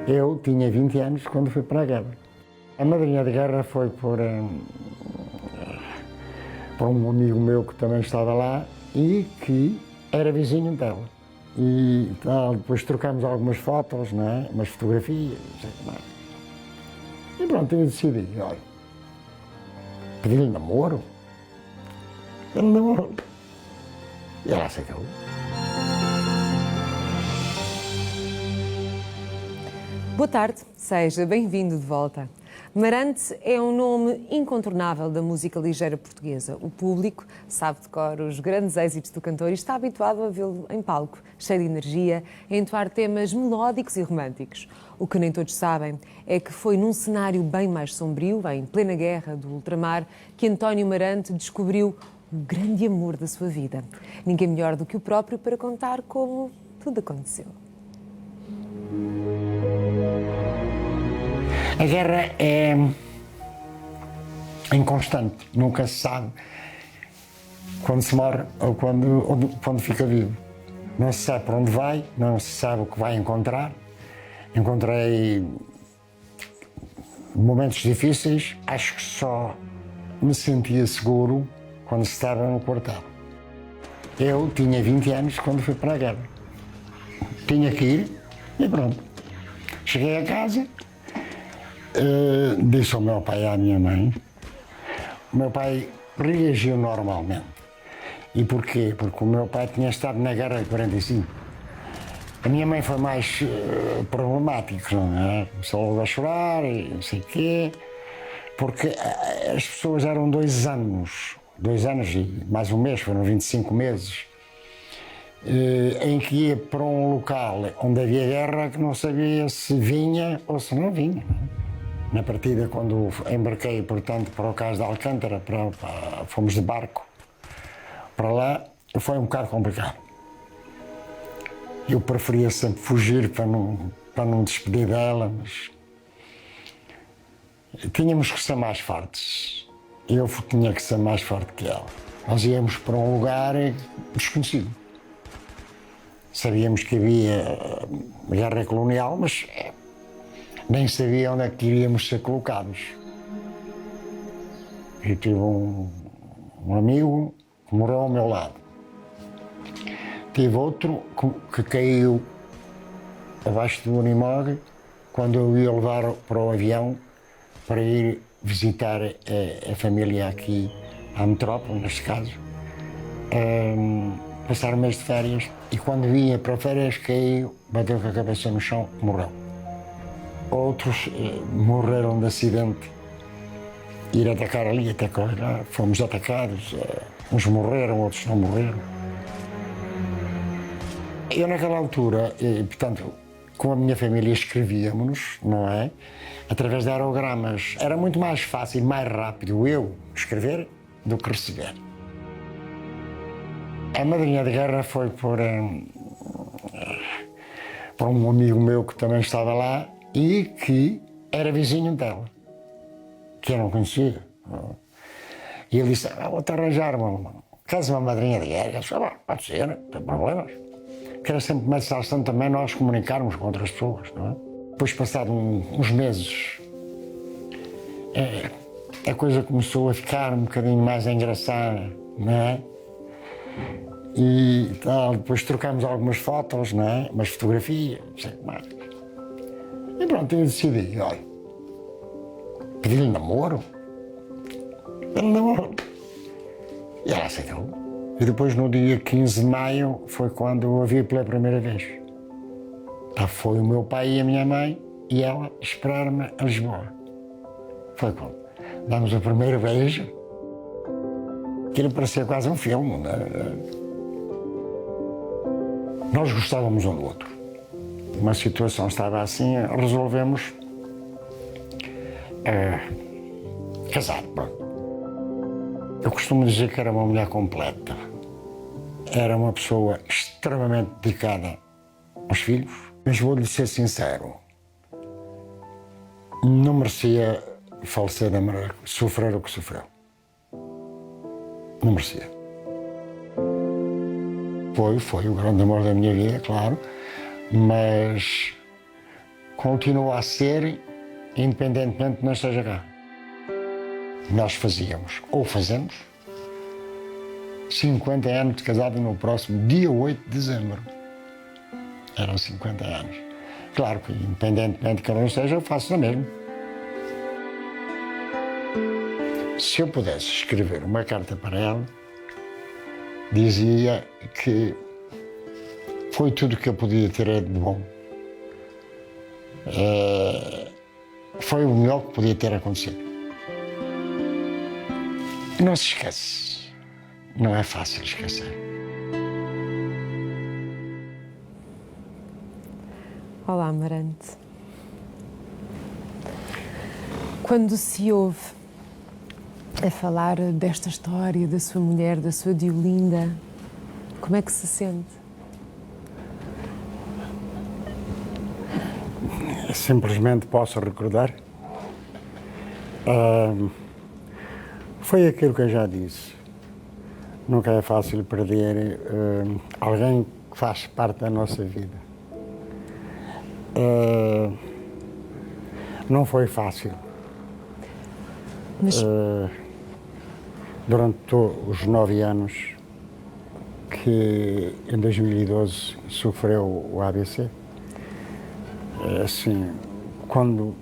Eu tinha 20 anos quando fui para a guerra. A madrinha de guerra foi por um amigo meu que também estava lá e que era vizinho dela. E tal, depois trocámos algumas fotos, não é? Umas fotografias, não sei o que mais. E pronto, eu decidi, olha, pedi-lhe namoro. Ele namorou. E ela aceitou. Boa tarde, seja bem-vindo de volta. Marante é um nome incontornável da música ligeira portuguesa. O público sabe de cor os grandes êxitos do cantor e está habituado a vê-lo em palco, cheio de energia, a entoar temas melódicos e românticos. O que nem todos sabem é que foi num cenário bem mais sombrio, em plena guerra do ultramar, que António Marante descobriu o grande amor da sua vida. Ninguém melhor do que o próprio para contar como tudo aconteceu. A guerra é inconstante, nunca se sabe quando se morre ou quando fica vivo. Não se sabe para onde vai, não se sabe o que vai encontrar. Encontrei momentos difíceis, acho que só me sentia seguro quando estava no quartel. Eu tinha 20 anos quando fui para a guerra. Tinha que ir e pronto. Cheguei a casa, disse ao meu pai e à minha mãe. O meu pai reagiu normalmente. E porquê? Porque o meu pai tinha estado na guerra de 45. A minha mãe foi mais problemática, não é? Começou logo a chorar e não sei o quê, porque as pessoas eram 2 anos e mais um mês, foram 25 meses, em que ia para um local onde havia guerra que não sabia se vinha ou se não vinha. Na partida, quando embarquei, portanto, para o Cais de Alcântara, fomos de barco para lá, foi um bocado complicado. Eu preferia sempre fugir para não despedir dela, mas tínhamos que ser mais fortes. Eu tinha que ser mais forte que ela. Nós íamos para um lugar desconhecido. Sabíamos que havia guerra colonial, mas nem sabia onde é que iríamos ser colocados. Eu tive um amigo que morou ao meu lado. Tive outro que caiu abaixo do Unimog quando eu ia levar para o avião para ir visitar a família aqui, à metrópole, neste caso, passar um mês de férias, e quando vinha para férias caiu, bateu com a cabeça no chão, morreu. Outros morreram de acidente, ir atacar ali, atacar lá, fomos atacados, uns morreram, outros não morreram. Eu naquela altura, portanto, com a minha família escrevíamos-nos, não é? Através de aerogramas. Era muito mais fácil, mais rápido eu escrever do que receber. A madrinha de guerra foi por um amigo meu que também estava lá e que era vizinho dela, que eu não conhecia. E ele disse, vou-te arranjar uma madrinha de guerra. Eu disse, pode ser, não tem problemas. Que era sempre mais interessante também nós comunicarmos com outras pessoas, não é? Depois, passado uns meses, a coisa começou a ficar um bocadinho mais engraçada, não é? E tal, depois trocámos algumas fotos, não é? Umas fotografias, não sei o que mais. E pronto, eu decidi, olha, pedi-lhe namoro. Ele namorou. E ela aceitou. E depois, no dia 15 de maio, foi quando eu a vi pela primeira vez. Foi o meu pai e a minha mãe e ela esperar-me a Lisboa. Foi quando damos o primeiro beijo. Aquilo parecia quase um filme, não é? Nós gostávamos um do outro. Uma situação estava assim, resolvemos casar, pronto. Eu costumo dizer que era uma mulher completa. Era uma pessoa extremamente dedicada aos filhos, mas vou-lhe ser sincero, não merecia falecer da maneira, sofrer o que sofreu. Não merecia. Foi o grande amor da minha vida, claro, mas continua a ser, independentemente de não esteja cá. Nós fazíamos, ou fazemos, 50 anos de casado no próximo dia 8 de dezembro. Eram 50 anos. Claro que, independentemente de que não esteja, eu faço na mesma. Se eu pudesse escrever uma carta para ela, dizia que foi tudo o que eu podia ter de bom. Foi o melhor que podia ter acontecido. Não se esquece. Não é fácil esquecer. Olá, Amarante. Quando se ouve a falar desta história, da sua mulher, da sua Diolinda, como é que se sente? Simplesmente posso recordar. Foi aquilo que eu já disse. Nunca é fácil perder alguém que faz parte da nossa vida. Não foi fácil. Mas Durante os 9 anos que em 2012 sofreu o AVC, assim, quando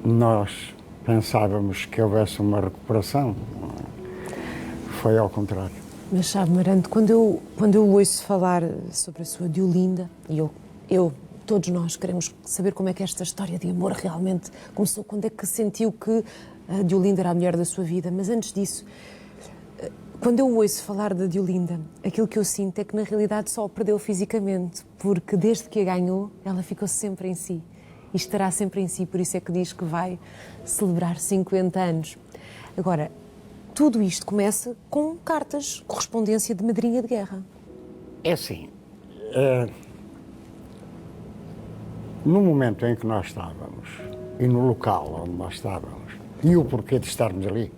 nós pensávamos que houvesse uma recuperação, foi ao contrário. Mas sabe, Amarante, quando eu ouço falar sobre a sua Diolinda, e todos nós queremos saber como é que esta história de amor realmente começou, quando é que sentiu que a Diolinda era a mulher da sua vida, mas antes disso, quando eu ouço falar da Diolinda, aquilo que eu sinto é que na realidade só a perdeu fisicamente, porque desde que a ganhou, ela ficou sempre em si, e estará sempre em si, por isso é que diz que vai celebrar 50 anos. Agora, tudo isto começa com cartas, correspondência de madrinha de guerra. É assim, no momento em que nós estávamos, e no local onde nós estávamos, e o porquê de estarmos ali,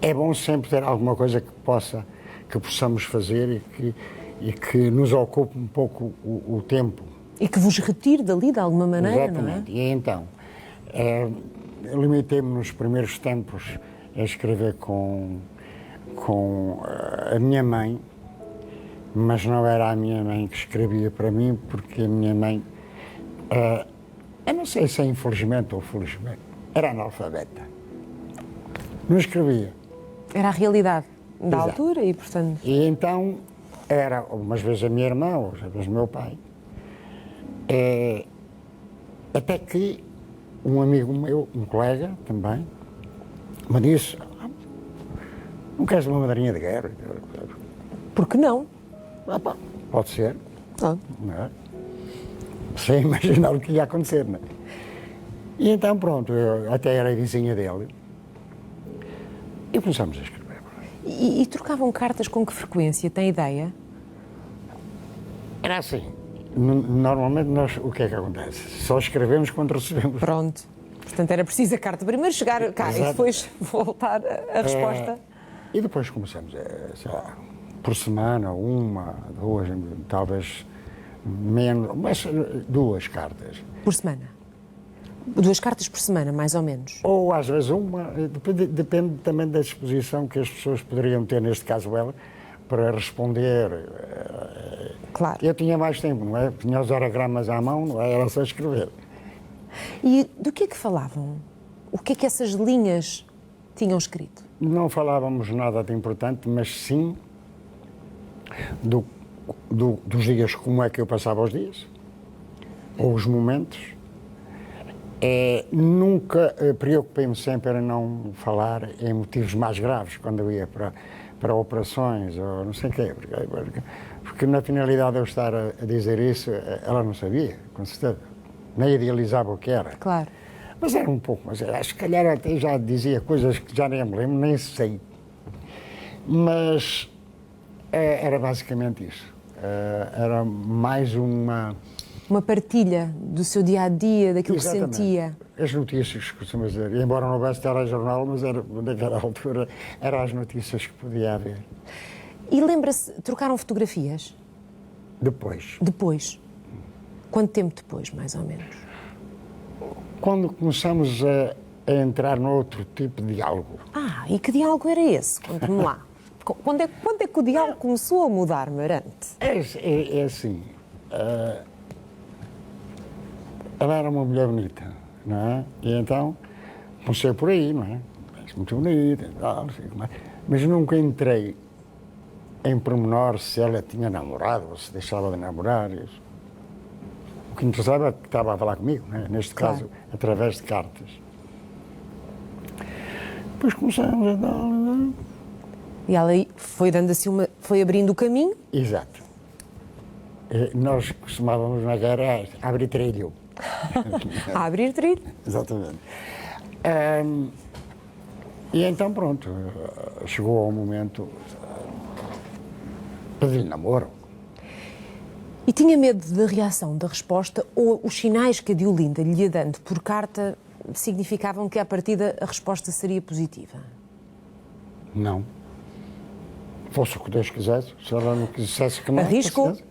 é bom sempre ter alguma coisa que possamos fazer e que nos ocupe um pouco o tempo. E que vos retire dali de alguma maneira, Exatamente. não é? E então, limitei-me nos primeiros tempos a escrever com a minha mãe, mas não era a minha mãe que escrevia para mim, porque a minha mãe, eu não sei se é infelizmente ou felizmente, era analfabeta. Não escrevia. Era a realidade da Exato. altura e, portanto... E então, era umas vezes a minha irmã, outras vezes o meu pai, até que um amigo meu, um colega também, me disse: não queres uma madrinha de guerra? Por que não? Pá, pode ser, Ah. não é? Sem imaginar o que ia acontecer, não é? E então, pronto, eu até era a vizinha dele e começamos a escrever. E trocavam cartas com que frequência? Tem ideia? Era assim, normalmente nós, o que é que acontece? Só escrevemos quando recebemos. Pronto. Portanto, era preciso a carta primeiro chegar cá Exato. e depois voltar a resposta. E depois começamos, sei lá, por semana, uma, duas, talvez menos, mas 2 cartas. Por semana? 2 cartas por semana, mais ou menos? Ou às vezes uma, depende também da disposição que as pessoas poderiam ter, neste caso ela, para responder. Claro. Eu tinha mais tempo, não é? Tinha os oragramas à mão, não é? Era só escrever. E do que é que falavam? O que é que essas linhas tinham escrito? Não falávamos nada de importante, mas sim dos dias, como é que eu passava os dias, ou os momentos. Nunca preocupei-me sempre em não falar em motivos mais graves, quando eu ia para operações ou não sei o quê, porque na finalidade de eu estar a dizer isso, ela não sabia, com certeza, nem idealizava o que era. Claro. Mas era um pouco, mas se calhar até já dizia coisas que já nem me lembro, nem sei. Mas era basicamente isso. Era mais uma... Uma partilha do seu dia-a-dia, daquilo Exatamente. que sentia. As notícias, costuma dizer, e embora não houvesse telejornal, mas naquela altura eram as notícias que podia haver. E lembra-se, trocaram fotografias? Depois, Depois. Quanto tempo depois, mais ou menos? quando começamos a entrar noutro tipo de diálogo, E que diálogo era esse? Conte-me lá. Quando é que o diálogo começou a mudar, Marante? é assim, ela era uma mulher bonita, não é? E então, comecei por aí, não é? Muito bonita e tal, não sei como é. Mas nunca entrei em pormenor se ela tinha namorado ou se deixava de namorar. Isso. O que interessava é que estava a falar comigo, não é? Neste Claro. caso, através de cartas. Depois começamos a dar. E ela aí foi dando assim foi abrindo o caminho. Exato. Nós costumávamos na guerra abrir trilho. A abrir trilho. Exatamente. E então, pronto, chegou ao momento, pedi-lhe namoro. E tinha medo da reação, da resposta, ou os sinais que a Diolinda lhe ia dando por carta significavam que, à partida, a resposta seria positiva? Não. Fosse o que Deus quisesse, se ela não quisesse que não... Arriscou. fosse.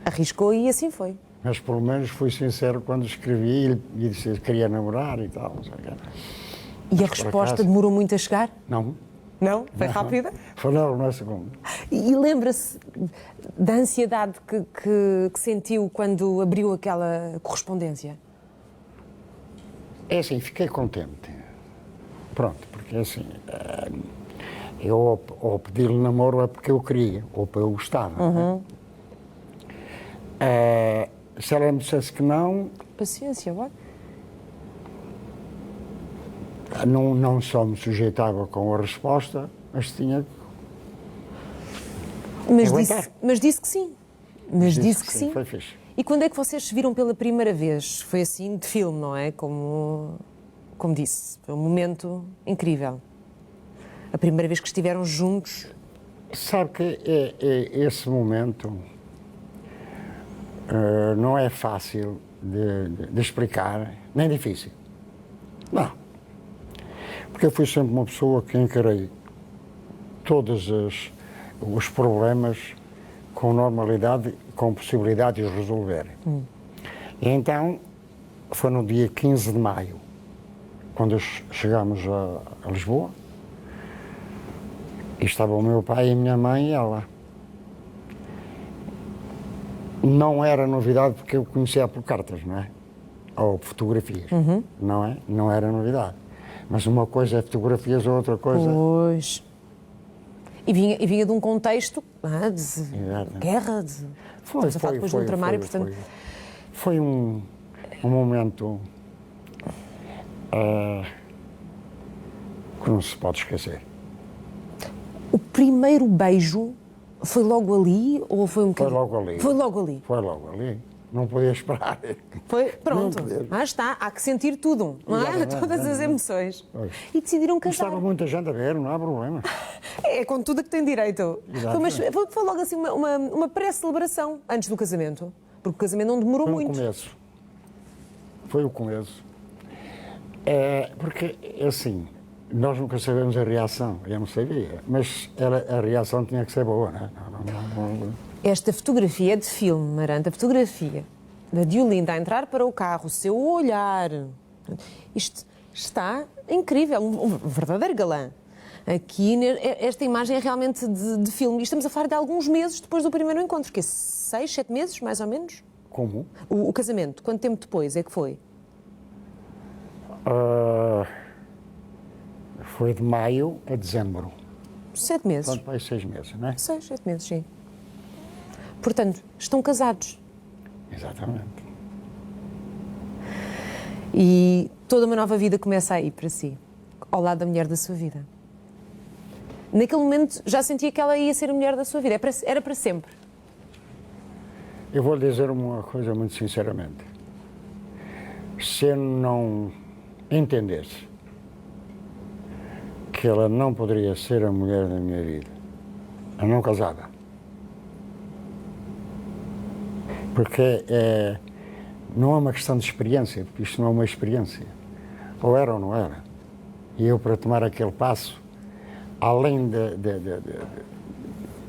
Arriscou e assim foi. Mas pelo menos fui sincero quando escrevi e disse que queria namorar e tal. Não sei o quê. E a Mas, por resposta acaso, demorou muito a chegar? Não. Não? Foi rápida? Foi logo na segunda. E lembra-se da ansiedade que sentiu quando abriu aquela correspondência? É assim, fiquei contente. Pronto, porque assim, eu ao pedir-lhe namoro é porque eu queria, ou porque eu gostava. Né? Se ela me dissesse que não, Paciência, vai. não só me sujeitava com a resposta, mas tinha que aguentar. Mas disse que sim. Mas disse que sim. Foi fixe. E quando é que vocês se viram pela primeira vez? Foi assim, de filme, não é? Como disse, foi um momento incrível. A primeira vez que estiveram juntos. Sabe que esse momento não é fácil de explicar, nem difícil. Não. Porque eu fui sempre uma pessoa que encarei todos os problemas com normalidade, com possibilidade de os resolver. E então, foi no dia 15 de maio, quando chegámos a Lisboa, e estava o meu pai, a minha mãe e ela. Não era novidade porque eu conhecia por cartas, não é? Ou fotografias, não é? Não era novidade. Mas uma coisa é fotografias, a outra coisa... Pois. E vinha de um contexto de Exato. guerra, de... Estamos a falar depois de ultramar, portanto... Foi um momento que não se pode esquecer. O primeiro beijo foi logo ali ou foi um Foi bocadinho? logo ali. Foi logo ali. Foi logo ali. Não podia esperar. Foi, pronto. Não podia. Ah, está, há que sentir tudo, não é? Exatamente, Todas as exatamente. emoções. Pois. E decidiram casar. Estava muita gente a ver, não há problema. É com tudo a que tem direito. Exatamente. Foi logo assim uma pré-celebração antes do casamento. Porque o casamento não demorou Foi muito. o começo. Foi o começo. Porque, assim, nós nunca sabemos a reação, eu não sabia, mas a reação tinha que ser boa, não é? Esta fotografia é de filme, Maranta. A fotografia da Diolinda a entrar para o carro, o seu olhar. Isto está incrível, um verdadeiro galã. Aqui, esta imagem é realmente de filme. E estamos a falar de alguns meses depois do primeiro encontro, que é 6, 7 meses, mais ou menos? Como? O casamento, quanto tempo depois é que foi? Foi de maio a dezembro. 7 meses. Portanto, vai 6 meses, não é? 6, 7 meses, sim. Portanto, estão casados. Exatamente. E toda uma nova vida começa aí para si, ao lado da mulher da sua vida. Naquele momento já sentia que ela ia ser a mulher da sua vida, era para sempre. Eu vou lhe dizer uma coisa muito sinceramente. Se eu não entendesse que ela não poderia ser a mulher da minha vida, eu não casava. Porque não é uma questão de experiência, porque isto não é uma experiência. Ou era ou não era. E eu, para tomar aquele passo, além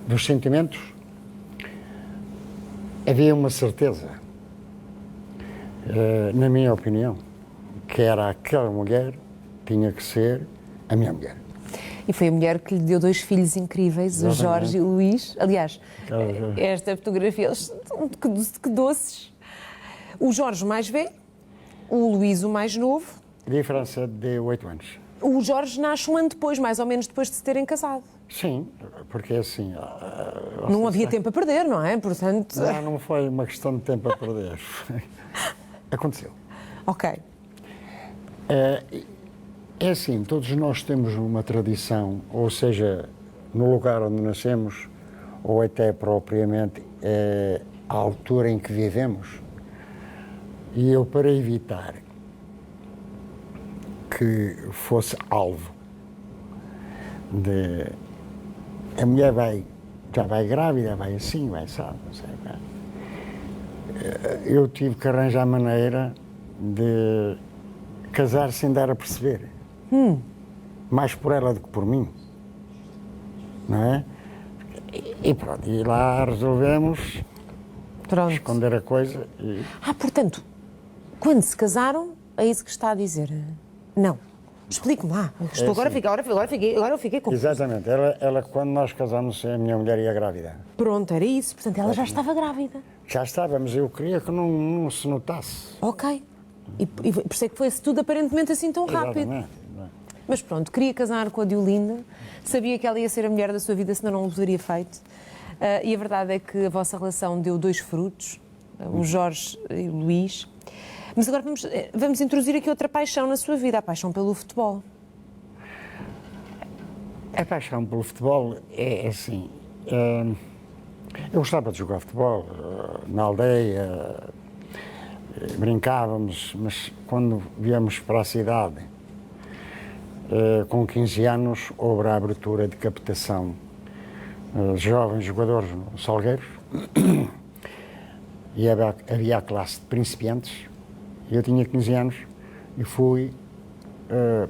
dos sentimentos, havia uma certeza, na minha opinião, que era aquela mulher tinha que ser a minha mulher. E foi a mulher que lhe deu 2 filhos incríveis, o Jorge e o Luís. Aliás, esta fotografia, eles, que doces. O Jorge o mais velho, o Luís o mais novo. Diferença de 8 anos. O Jorge nasce um ano depois, mais ou menos depois de se terem casado. Sim, porque assim... Não havia tempo a perder, não é? Portanto... Não foi uma questão de tempo a perder. Aconteceu. Ok. É assim, todos nós temos uma tradição, ou seja, no lugar onde nascemos, ou até propriamente a altura em que vivemos. E eu, para evitar que fosse alvo de... A mulher já vai grávida, vai assim, vai sabe, não sei. Eu tive que arranjar maneira de casar sem dar a perceber. Mais por ela do que por mim. Não é? E pronto, e lá resolvemos esconder a coisa. Portanto, quando se casaram, é isso que está a dizer? Não. Explique-me lá. Estou agora eu fiquei confusa. Exatamente. Ela, quando nós casamos, a minha mulher ia grávida. Pronto, era isso. Portanto, ela já estava grávida. Já estava, mas eu queria que não se notasse. Ok. E por isso é que foi-se tudo aparentemente assim tão rápido. Exatamente. Mas pronto, queria casar com a Diolinda, sabia que ela ia ser a mulher da sua vida, senão não o teria feito. E a verdade é que a vossa relação deu 2 frutos, o Jorge e o Luís. Mas agora vamos introduzir aqui outra paixão na sua vida, a paixão pelo futebol. A paixão pelo futebol é assim... eu gostava de jogar futebol na aldeia, brincávamos, mas quando viemos para a cidade, com 15 anos, houve a abertura de captação de jovens jogadores no Salgueiros e havia a classe de principiantes. Eu tinha 15 anos e fui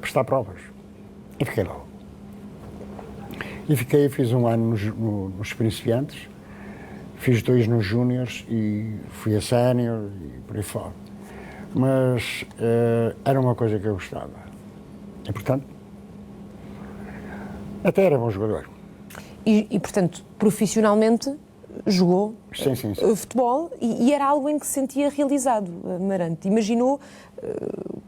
prestar provas e fiquei lá. E fiz um ano nos principiantes, fiz 2 nos júniores e fui a sénior e por aí fora. Mas era uma coisa que eu gostava. E, portanto, até era bom jogador. E portanto, profissionalmente, jogou Sim. futebol e era algo em que se sentia realizado, Amarante. Imaginou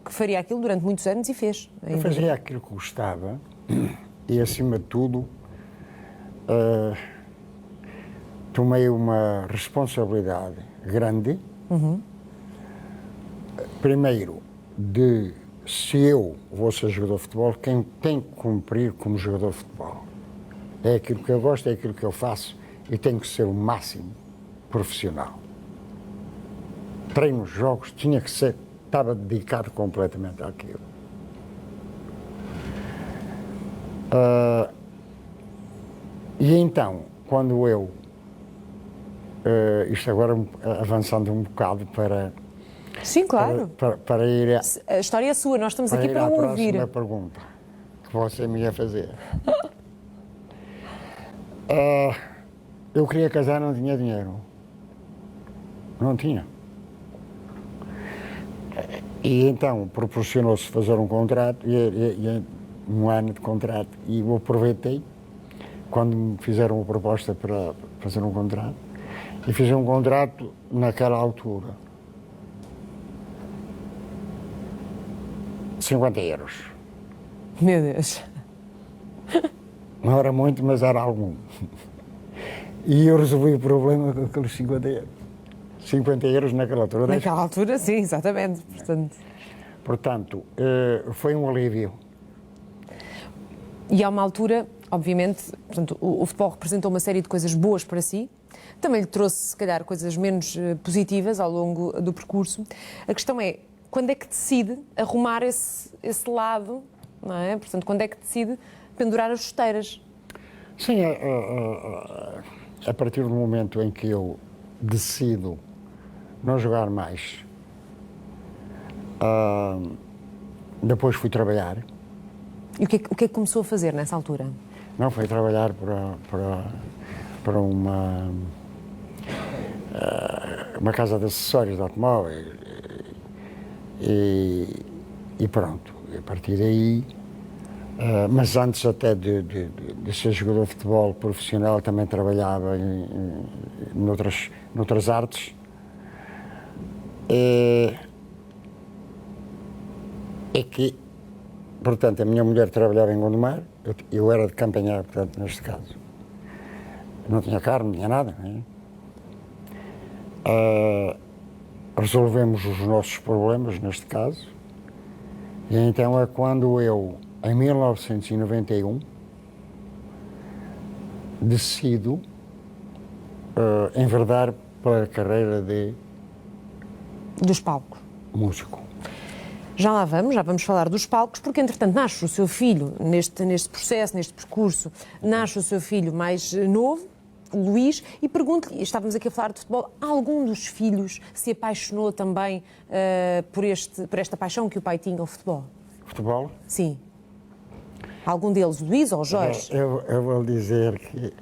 que faria aquilo durante muitos anos e fez. Eu fazia aquilo que gostava e, acima de tudo, tomei uma responsabilidade grande. Primeiro, se eu vou ser jogador de futebol, quem tem que cumprir como jogador de futebol. É aquilo que eu gosto, é aquilo que eu faço e tenho que ser o máximo profissional. Treinos, jogos, tinha que ser, estava dedicado completamente àquilo. E então, quando eu, isto agora avançando um bocado para... Sim, claro. Para ir a história é sua, nós estamos aqui para a ouvir. próxima pergunta que você me ia fazer. Eu queria casar, não tinha dinheiro. Não tinha. E então proporcionou-se fazer um contrato, um ano de contrato, e eu aproveitei quando me fizeram uma proposta para fazer um contrato, e fiz um contrato naquela altura. 50 euros. Meu Deus. Não era muito, mas era algum. E eu resolvi o problema com aqueles 50 euros. 50 euros naquela altura. Naquela altura, sim, exatamente. Portanto, foi um alívio. E há uma altura, obviamente, portanto, o futebol representou uma série de coisas boas para si, também lhe trouxe, se calhar, coisas menos positivas ao longo do percurso. A questão é, quando é que decide arrumar esse lado, não é? Portanto, quando é que decide pendurar as chuteiras? Sim, a partir do momento em que eu decido não jogar mais, depois fui trabalhar. E o que é que começou a fazer nessa altura? Não, fui trabalhar para uma uma casa de acessórios de automóveis e pronto. E a partir daí, mas antes até de ser jogador de futebol profissional, também trabalhava noutras artes. É que, portanto, a minha mulher trabalhava em Gondomar, eu era de Campanhar, portanto, neste caso. Não tinha carro, não tinha nada. Não é? Resolvemos os nossos problemas, neste caso, e então é quando eu, em 1991, decido enverdar para a carreira de Dos palcos. músico. Já vamos falar dos palcos, porque entretanto nasce o seu filho, neste processo, neste percurso, nasce o seu filho mais novo, o Luís, e pergunto-lhe, estávamos aqui a falar de futebol, algum dos filhos se apaixonou também por esta paixão que o pai tinha ao futebol? Futebol? Sim. Algum deles, Luís ou Jorge? Eu vou dizer que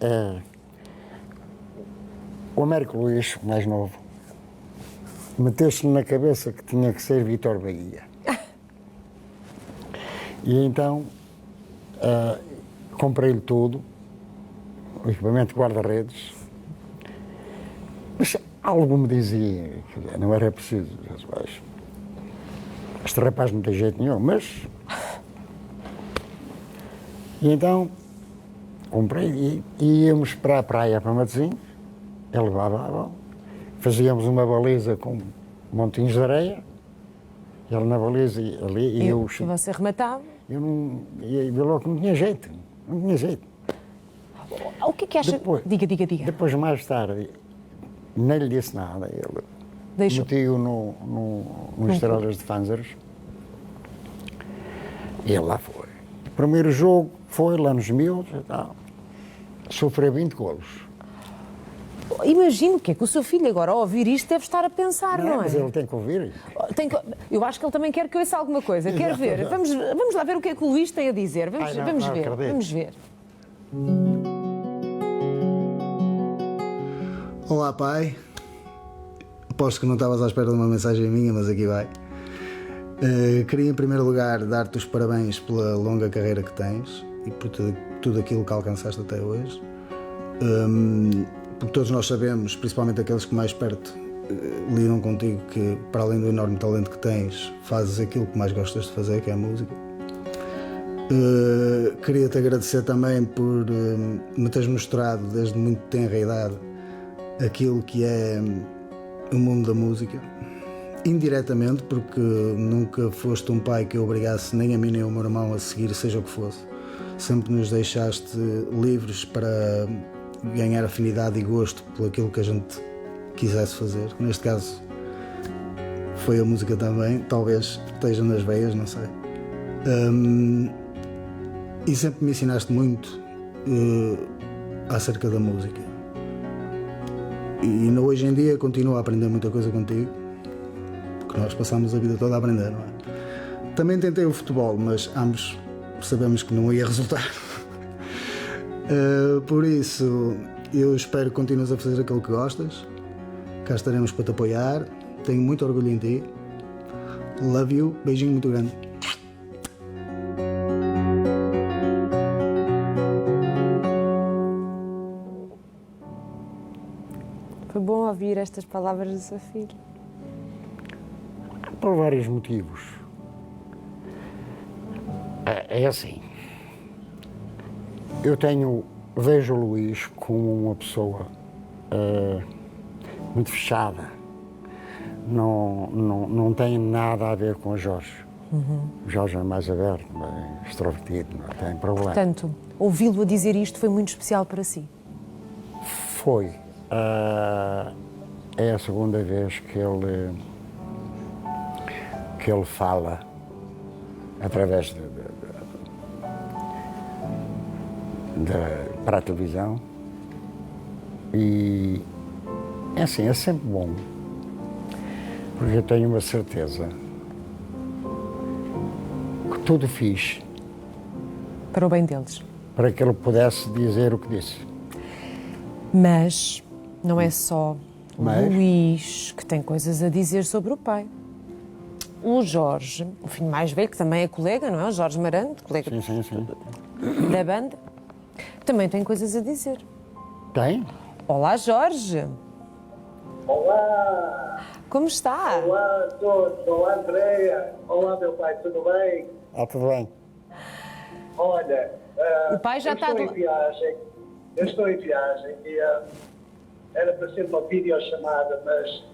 o Américo Luís, mais novo, meteu-se na cabeça que tinha que ser Vítor Bahia. E então comprei-lhe tudo, o equipamento de guarda-redes, mas algo me dizia que não era preciso. Este rapaz não tem jeito nenhum, mas... E então comprei e íamos para a praia, para Matosinhos, ele levava, fazíamos uma baliza com montinhos de areia, ele na baliza ali e eu... E você rematava? Eu não... E logo que não tinha jeito, não tinha jeito. O que é que acha? Depois, Diga. Depois, mais tarde, nem lhe disse nada, ele metiu no Estrelas de Fanzaros e ele lá foi. O primeiro jogo foi lá nos Miúdos e tal, sofreu 20 golos. Imagino que é que o seu filho agora, ao ouvir isto, deve estar a pensar, não é? Mas ele tem que ouvir. Eu acho que ele também quer que eu ouça alguma coisa. Quer ver? Vamos lá ver o que é que o Luís tem a dizer. Vamos ver. Olá, pai. Aposto que não estavas à espera de uma mensagem minha, mas aqui vai. Queria, em primeiro lugar, dar-te os parabéns pela longa carreira que tens e por tudo aquilo que alcançaste até hoje. Porque todos nós sabemos, principalmente aqueles que mais perto lidam contigo, que para além do enorme talento que tens, fazes aquilo que mais gostas de fazer, que é a música. Queria-te agradecer também por me teres mostrado desde muito tenra idade aquilo que é o mundo da música, indiretamente, porque nunca foste um pai que eu obrigasse nem a mim nem ao meu irmão a seguir seja o que fosse. Sempre nos deixaste livres para ganhar afinidade e gosto por aquilo que a gente quisesse fazer. Neste caso foi a música também, talvez esteja nas veias, não sei. E sempre me ensinaste muito acerca da música. E hoje em dia continuo a aprender muita coisa contigo, porque nós passamos a vida toda a aprender, não é? Também tentei o futebol, mas ambos sabemos que não ia resultar. Por isso, eu espero que continues a fazer aquilo que gostas. Cá estaremos para te apoiar. Tenho muito orgulho em ti. Love you. Beijinho muito grande. Foi bom ouvir estas palavras do seu filho. Por vários motivos. É assim. Eu vejo o Luís como uma pessoa muito fechada. Não tem nada a ver com o Jorge. O Jorge é mais aberto, mais extrovertido, não tem problema. Portanto, ouvi-lo a dizer isto foi muito especial para si. Foi. É a segunda vez que ele fala através para a televisão e é assim, é sempre bom, porque eu tenho uma certeza que tudo fiz Para o bem deles. para que ele pudesse dizer o que disse. Mas não é só o Mas? Luís, que tem coisas a dizer sobre o pai. O Jorge, o filho mais velho, que também é colega, não é? O Jorge Marante, colega Sim. da banda, também tem coisas a dizer. Tem? Olá, Jorge. Olá! Como está? Olá a todos! Olá, Andréia! Olá, meu pai, tudo bem? Tudo bem. Olha, O pai já eu está estou do- em viagem. Eu estou em viagem e era para ser uma videochamada, mas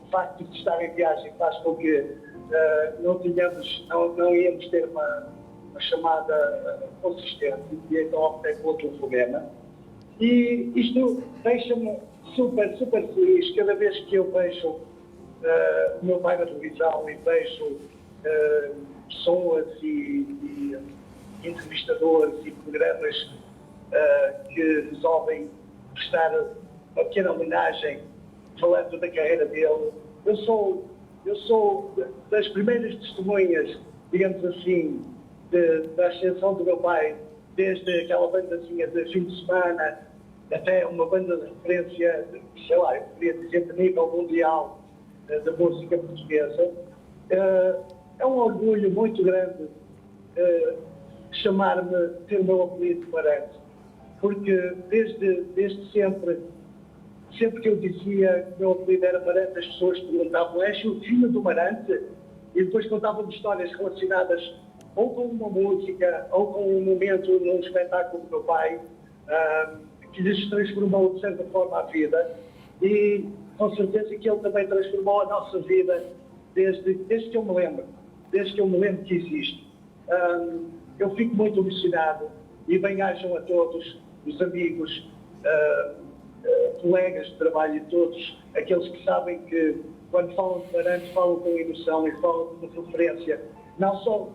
o facto de estar em viagem faz com que não íamos ter uma chamada consistente e então optei pelo telefonema. E isto deixa-me super, super feliz cada vez que eu vejo o meu pai na televisão e vejo pessoas e entrevistadores e programas que resolvem prestar uma pequena homenagem falando da carreira dele. Eu sou das primeiras testemunhas, digamos assim, da ascensão do meu pai, desde aquela bandazinha de fim de semana até uma banda de referência, sei lá, eu poderia dizer de nível mundial da música portuguesa. É um orgulho muito grande ter o meu apelido de Marante, porque desde sempre que eu dizia que o meu apelido era Marante, as pessoas perguntavam: és o filho do Marante? E depois contavam-me histórias relacionadas ou com uma música, ou com um momento num espetáculo do meu pai, que lhes transformou de certa forma a vida. E com certeza que ele também transformou a nossa vida desde que eu me lembro, que existe. Eu fico muito emocionado e bem-ajam a todos os amigos, colegas de trabalho e todos aqueles que sabem que quando falam de Marante falam com emoção e falam com referência. Não só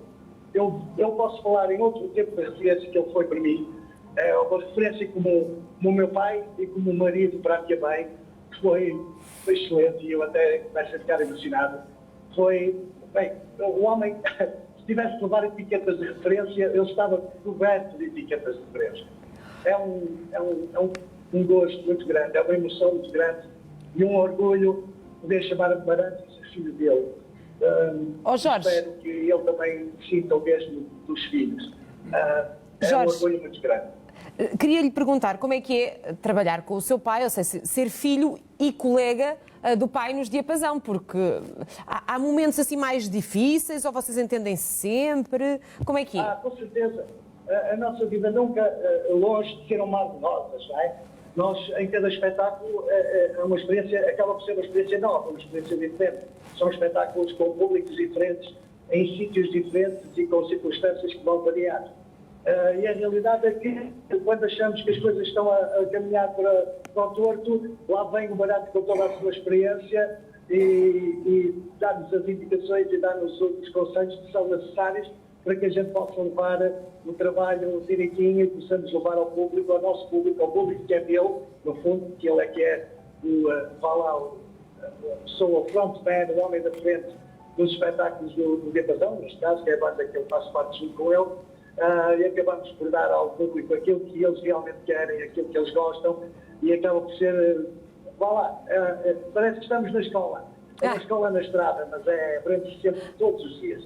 eu posso falar em outro tipo de referência que ele foi para mim, é uma referência como o meu pai e como marido para a minha mãe, que foi excelente e eu até começo a ficar emocionado. O homem, se tivesse que levar etiquetas de referência, ele estava coberto de etiquetas de referência. É um gosto muito grande, é uma emoção muito grande e um orgulho poder chamar-me Marante e ser filho dele. Jorge. Espero que ele também sinta o mesmo dos filhos. É Jorge. um orgulho muito grande. Queria lhe perguntar como é que é trabalhar com o seu pai, ou seja, ser filho e colega do pai nos Diapasão, porque há momentos assim mais difíceis ou vocês entendem-se sempre? Como é que é? Com certeza. A nossa vida nunca longe de ser um mar de rosas, não é? Nós, em cada espetáculo, é uma experiência, acaba por ser uma experiência nova, uma experiência diferente. São espetáculos com públicos diferentes, em sítios diferentes e com circunstâncias que vão variar. E a realidade é que, quando achamos que as coisas estão a caminhar para o torto, lá vem o Marante com toda a sua experiência e dá-nos as indicações e dá-nos os conselhos que são necessários para que a gente possa levar o trabalho direitinho e possamos levar ao público, ao nosso público, ao público que é dele, no fundo, que ele é que é a pessoa, o frontman, o homem da frente dos espetáculos do Diapasão, neste caso, que é a banda que ele faz parte junto com ele. E acabamos por dar ao público aquilo que eles realmente querem, aquilo que eles gostam, e acaba por ser, parece que estamos na escola. É uma escola na estrada, mas aprende-se sempre todos os dias.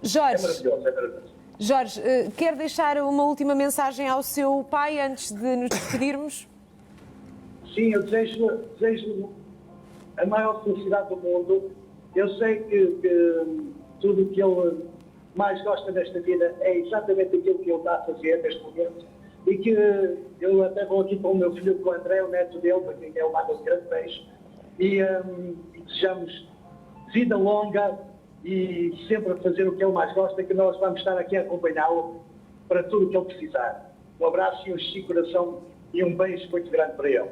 Jorge, É maravilhoso. Jorge, quer deixar uma última mensagem ao seu pai antes de nos despedirmos? Sim, eu desejo a maior felicidade do mundo. Eu sei que tudo o que ele mais gosta nesta vida é exatamente aquilo que ele está a fazer neste momento e que eu até vou aqui para o meu filho, com o André, o neto dele, para quem é o manda um grande beijo, e desejamos vida longa e sempre a fazer o que ele mais gosta, que nós vamos estar aqui a acompanhá-lo para tudo o que ele precisar. Um abraço e um chique coração e um beijo muito grande para ele.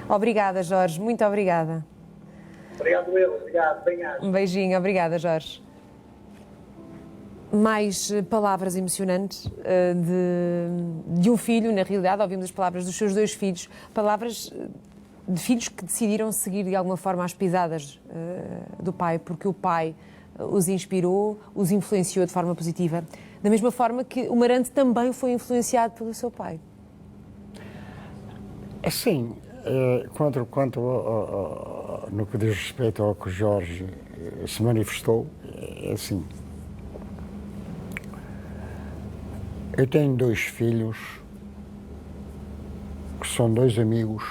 Obrigada, Jorge, muito obrigada. Obrigado, obrigado, bem-aja. Um beijinho, obrigada, Jorge. Mais palavras emocionantes de um filho, na realidade, ouvimos as palavras dos seus dois filhos, palavras de filhos que decidiram seguir de alguma forma as pisadas do pai, porque o pai os inspirou, os influenciou de forma positiva, da mesma forma que o Marante também foi influenciado pelo seu pai. Assim, quanto no que diz respeito ao que o Jorge se manifestou, é assim. Eu tenho 2 filhos, que são 2 amigos,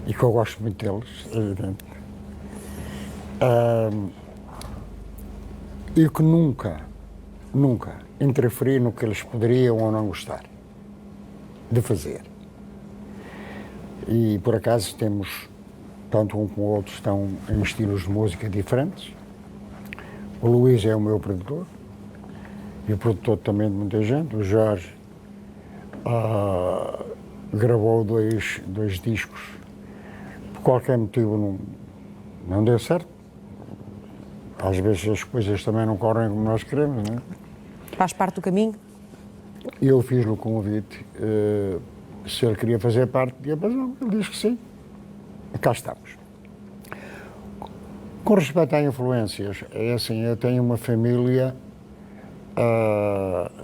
e que eu gosto muito deles, é evidente. E que nunca interferi no que eles poderiam ou não gostar de fazer. E por acaso temos, tanto um como o outro, estão em estilos de música diferentes. O Luís é o meu produtor, e o produtor também de muita gente. O Jorge gravou dois discos, por qualquer motivo não deu certo. Às vezes as coisas também não correm como nós queremos, não é? Faz parte do caminho? Eu fiz-lhe o convite, se ele queria fazer parte de Diapasão, ele disse que sim. E cá estamos. Com respeito a influências, é assim, eu tenho uma família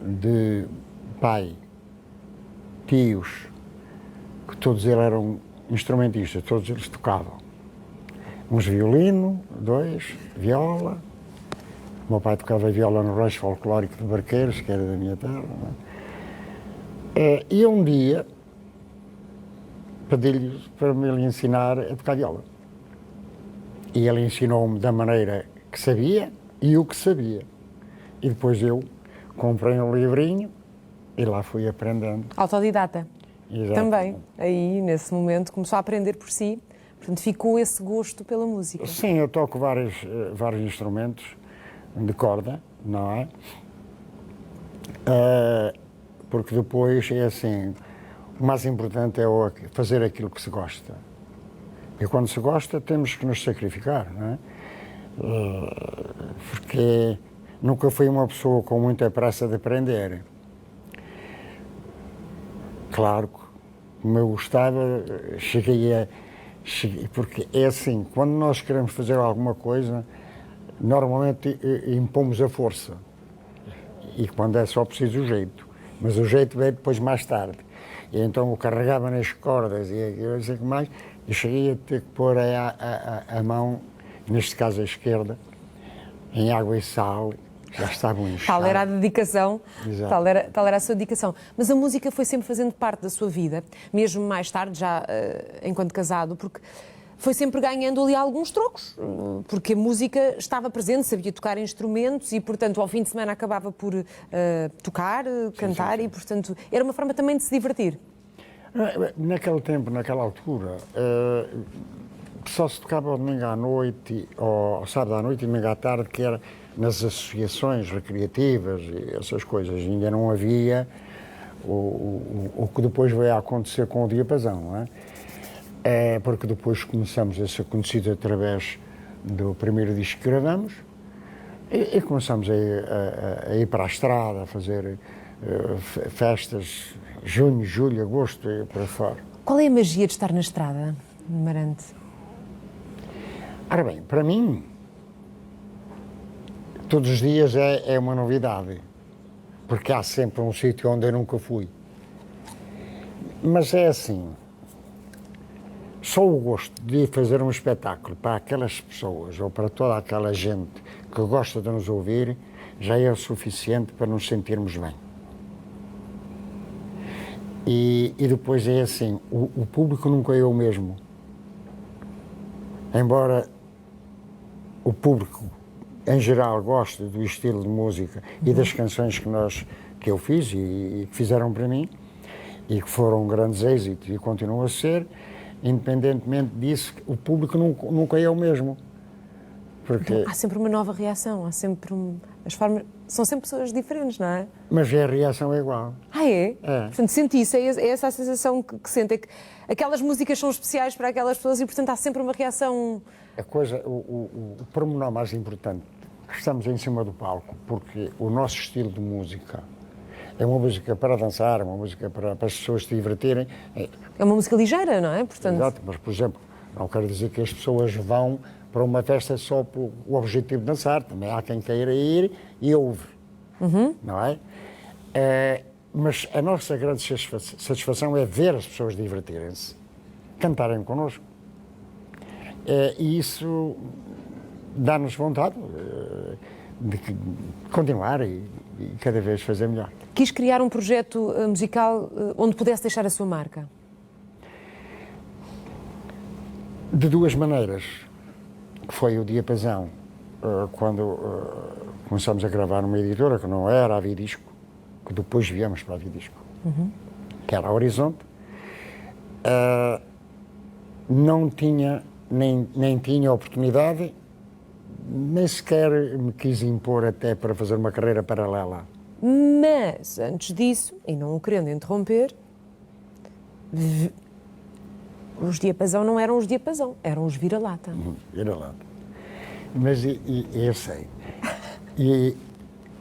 de pai, tios, que todos eles eram instrumentistas, todos eles tocavam. Uns violino, 2, viola. O meu pai tocava viola no Rancho Folclórico de Barqueiros, que era da minha terra. Não é? E um dia pedi-lhe para me ensinar a tocar viola. E ele ensinou-me da maneira que sabia e o que sabia. E depois eu comprei um livrinho e lá fui aprendendo. Autodidata. Exato. Também. Aí, nesse momento, começou a aprender por si. Portanto, ficou esse gosto pela música. Sim, eu toco vários instrumentos de corda, não é? Porque depois é assim, o mais importante é fazer aquilo que se gosta. E quando se gosta, temos que nos sacrificar, não é? Porque nunca fui uma pessoa com muita pressa de aprender. Claro, como eu gostava, cheguei, porque é assim, quando nós queremos fazer alguma coisa, normalmente impomos a força. E quando é só preciso o jeito. Mas o jeito veio depois mais tarde. E então eu carregava nas cordas e eu sei que mais, e cheguei a ter que pôr a mão, neste caso a esquerda, em água e sal, já estavam inchados. Tal era a dedicação, Exato. tal era a sua dedicação. Mas a música foi sempre fazendo parte da sua vida, mesmo mais tarde, já enquanto casado, porque foi sempre ganhando ali alguns trocos, porque a música estava presente, sabia tocar instrumentos e, portanto, ao fim de semana acabava por tocar, cantar e, portanto, era uma forma também de se divertir. Naquele tempo, naquela altura, só se tocava ao domingo à noite, ou ao sábado à noite e domingo à tarde, que era nas associações recreativas e essas coisas. Ainda não havia o que depois veio a acontecer com o Diapasão, não é? Porque depois começamos a ser conhecidos através do primeiro disco que gravamos e começamos a ir para a estrada, a fazer festas, junho, julho, agosto e por aí fora. Qual é a magia de estar na estrada, Marante? Ora bem, para mim, todos os dias é uma novidade, porque há sempre um sítio onde eu nunca fui. Mas é assim, só o gosto de fazer um espetáculo para aquelas pessoas ou para toda aquela gente que gosta de nos ouvir já é o suficiente para nos sentirmos bem. E depois é assim, o público nunca é o mesmo. Embora o público, em geral, goste do estilo de música e das canções que eu fiz e que fizeram para mim, e que foram grandes êxitos e continuam a ser, independentemente disso, o público nunca é o mesmo. Porque... Então, há sempre uma nova reação, há sempre as formas... São sempre pessoas diferentes, não é? Mas a reação é igual. Ah, é? É. Portanto, sente isso, é essa a sensação que sente, é que aquelas músicas são especiais para aquelas pessoas e, portanto, há sempre uma reação... A coisa, o pormenor mais importante, estamos em cima do palco, porque o nosso estilo de música é uma música para dançar, é uma música para as pessoas se divertirem. É uma música ligeira, não é? Portanto... Exato, mas, por exemplo, não quero dizer que as pessoas vão para uma festa só pelo objetivo de dançar, também há quem queira ir e ouve, não é? Mas a nossa grande satisfação é ver as pessoas divertirem-se, cantarem connosco. E isso dá-nos vontade de continuar e cada vez fazer melhor. Quis criar um projeto musical onde pudesse deixar a sua marca? De duas maneiras, que foi o Diapasão, quando começamos a gravar numa editora que não era a Vidisco, que depois viemos para a Vidisco, que era a Horizonte, não tinha, nem tinha oportunidade, nem sequer me quis impor até para fazer uma carreira paralela. Mas, antes disso, e não o querendo interromper, os Diapasão não eram os Diapasão, eram os Vira-Lata. Vira-Lata. Mas eu sei. E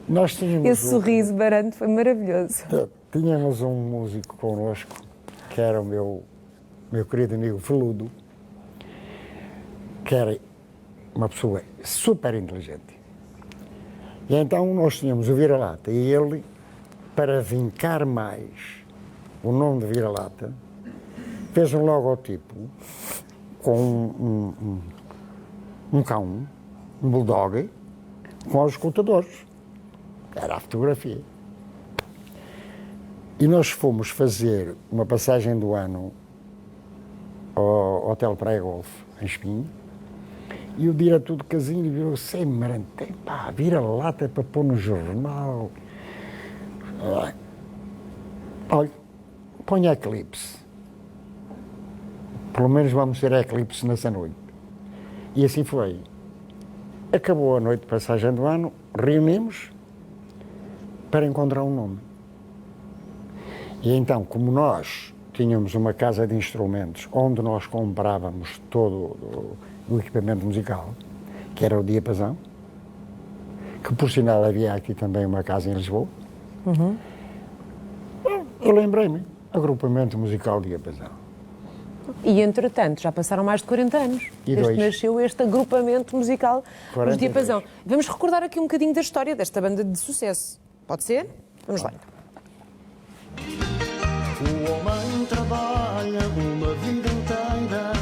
nós tínhamos... Esse sorriso barante foi maravilhoso. Tínhamos um músico connosco, que era o meu querido amigo Veludo, que era uma pessoa super inteligente. E então nós tínhamos o Vira-Lata e ele, para vincar mais o nome de Vira-Lata, fez um logotipo com um cão, um bulldog, com os escutadores. Era a fotografia. E nós fomos fazer uma passagem do ano ao Hotel Praia Golf, em Espinho, e o diretor do casino virou-se: "Ei, Marante, pá, Vira-Lata para pôr no jornal. Olha, põe Eclipse. Pelo menos vamos ter Eclipse nessa noite." E assim foi. Acabou a noite de passagem do ano, reunimos para encontrar um nome. E então, como nós tínhamos uma casa de instrumentos onde nós comprávamos todo o equipamento musical, que era o Diapasão, que por sinal havia aqui também uma casa em Lisboa, eu lembrei-me, agrupamento musical Diapasão. E, entretanto, já passaram mais de 40 anos desde que nasceu este agrupamento musical dos Diapasão. Vamos recordar aqui um bocadinho da história desta banda de sucesso. Pode ser? Vamos lá. O homem trabalha uma vida inteira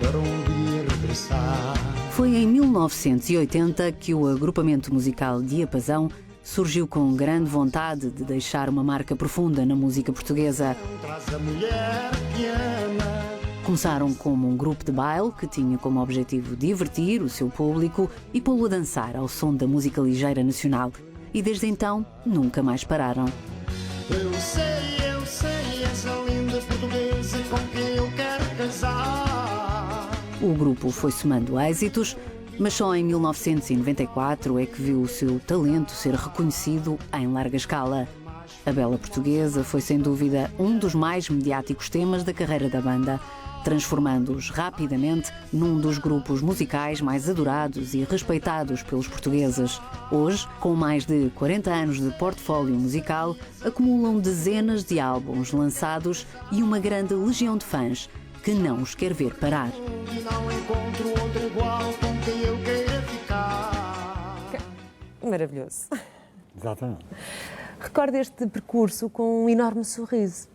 para um dia regressar. Foi em 1980 que o agrupamento musical Diapasão surgiu com grande vontade de deixar uma marca profunda na música portuguesa. Traz a mulher que ama. Começaram como um grupo de baile que tinha como objetivo divertir o seu público e pô-lo a dançar ao som da música ligeira nacional. E desde então, nunca mais pararam. Eu sei, essa linda portuguesa com quem eu quero casar. O grupo foi somando êxitos, mas só em 1994 é que viu o seu talento ser reconhecido em larga escala. A Bela Portuguesa foi sem dúvida um dos mais mediáticos temas da carreira da banda, transformando-os rapidamente num dos grupos musicais mais adorados e respeitados pelos portugueses. Hoje, com mais de 40 anos de portfólio musical, acumulam dezenas de álbuns lançados e uma grande legião de fãs que não os quer ver parar. E não encontro outro igual com quem eu queira ficar. Maravilhoso. Exatamente. Recorda este percurso com um enorme sorriso.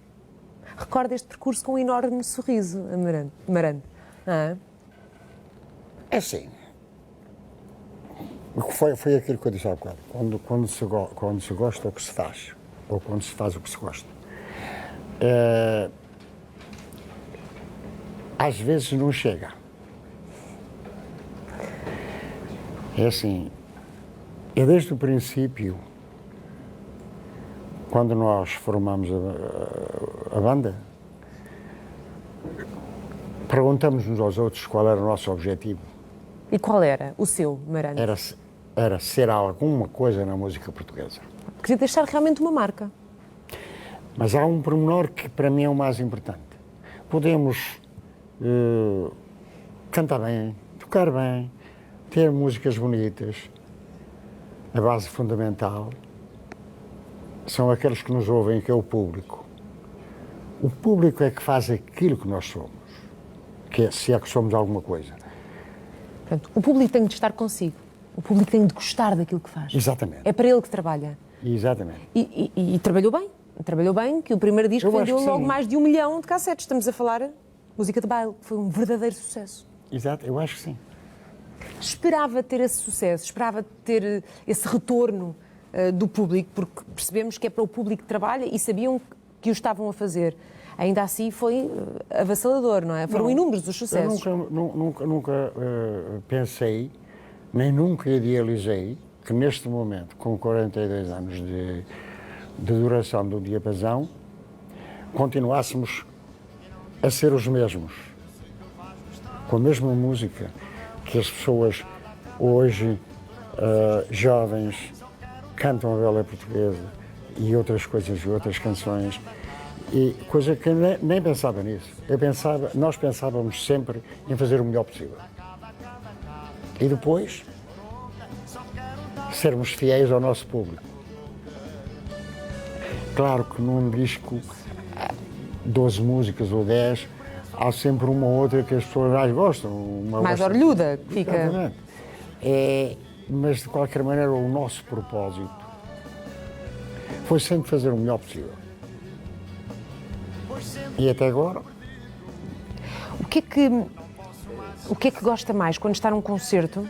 Recorda este percurso com um enorme sorriso, Marante. É assim. Foi aquilo que eu disse há bocado. Quando se gosta o que se faz, ou quando se faz o que se gosta. Às vezes não chega. É assim, eu desde o princípio, quando nós formamos a banda, perguntamos uns aos outros qual era o nosso objetivo. E qual era o seu, Marante? Era ser alguma coisa na música portuguesa. Queria deixar realmente uma marca. Mas há um pormenor que para mim é o mais importante. Podemos cantar bem, tocar bem, ter músicas bonitas. A base fundamental são aqueles que nos ouvem, que é o público. O público é que faz aquilo que nós somos, se é que somos alguma coisa. Portanto, o público tem de estar consigo. O público tem de gostar daquilo que faz. Exatamente. É para ele que trabalha. Exatamente. E trabalhou bem trabalhou bem, que o primeiro disco Eu acho vendeu que logo sim. mais de 1 milhão de cassetes. Estamos a falar música de baile, que foi um verdadeiro sucesso. Exato, eu acho que sim. Esperava ter esse sucesso, esperava ter esse retorno do público, porque percebemos que é para o público que trabalha e sabiam que o estavam a fazer. Ainda assim foi avassalador, não é? Foram inúmeros os sucessos. Eu nunca pensei, nem nunca idealizei, que neste momento, com 42 anos de duração do Diapasão, continuássemos a ser os mesmos, com a mesma música que as pessoas hoje, jovens, cantam a vela portuguesa e outras coisas, outras canções, e coisa que nem pensava nisso. Nós pensávamos sempre em fazer o melhor possível. E depois, sermos fiéis ao nosso público. Claro que num disco, 12 músicas ou 10, há sempre uma ou outra que as pessoas mais gostam. Mais orelhuda, que fica... Exatamente. Mas, de qualquer maneira, o nosso propósito foi sempre fazer o melhor possível. E até agora... O que é que gosta mais quando está num concerto?